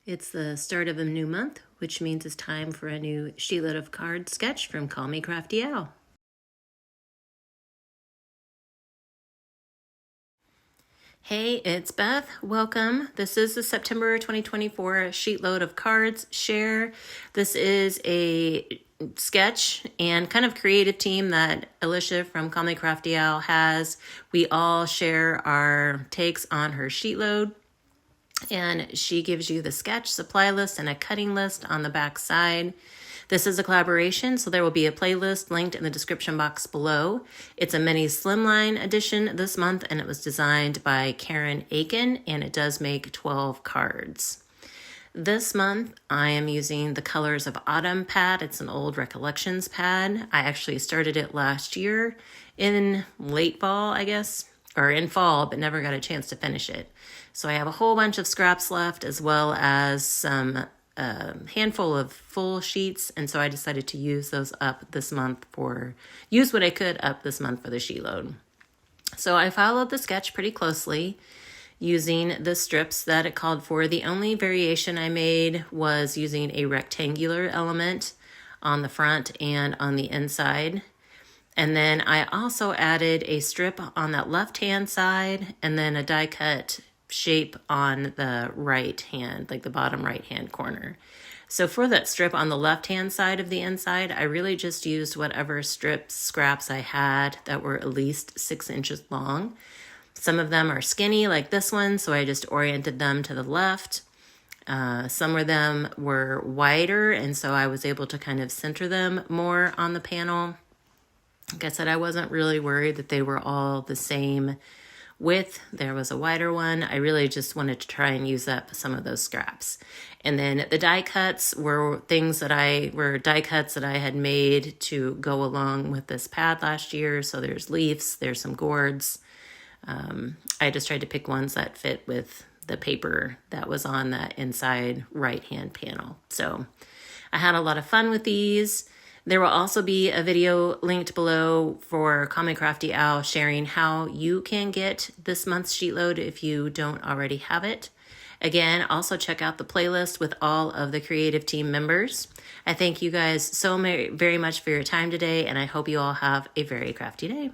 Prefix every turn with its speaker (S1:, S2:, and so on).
S1: It's the start of a new month, which means it's time for a new Sheetload of Cards sketch from Call Me Crafty Owl. Hey, it's Beth. Welcome. This is the September 2024 Sheetload of Cards share. This is a sketch and kind of creative team that Alicia from Call Me Crafty Owl has. We all share our takes on her Sheetload. And she gives you the sketch, supply list, and a cutting list on the back side. This is a collaboration, so there will be a playlist linked in the description box below. It's a mini Slimline edition this month, and it was designed by Karen Aiken, and it does make 12 cards. This month, I am using the Colors of Autumn pad. It's an old Recollections pad. I actually started it last year in late fall, I guess, or in fall, but never got a chance to finish it. So I have a whole bunch of scraps left, as well as some handful of full sheets, and so I decided to use those up this month use what I could up this month for the sheet load. So I followed the sketch pretty closely using the strips that it called for. The only variation I made was using a rectangular element on the front and on the inside. And then I also added a strip on that left-hand side and then a die cut shape on the right hand, like the bottom right-hand corner. So for that strip on the left-hand side of the inside, I really just used whatever scraps I had that were at least 6 inches long. Some of them are skinny like this one, so I just oriented them to the left. Some of them were wider, and so I was able to kind of center them more on the panel. Like I said, I wasn't really worried that they were all the same width. There was a wider one. I really just wanted to try and use up some of those scraps. And then the die cuts were die cuts that I had made to go along with this pad last year. So there's leaves, there's some gourds. I just tried to pick ones that fit with the paper that was on that inside right-hand panel. So I had a lot of fun with these. There will also be a video linked below for Call Me Crafty Owl sharing how you can get this month's sheet load if you don't already have it. Again, also check out the playlist with all of the creative team members. I thank you guys so very much for your time today, and I hope you all have a very crafty day.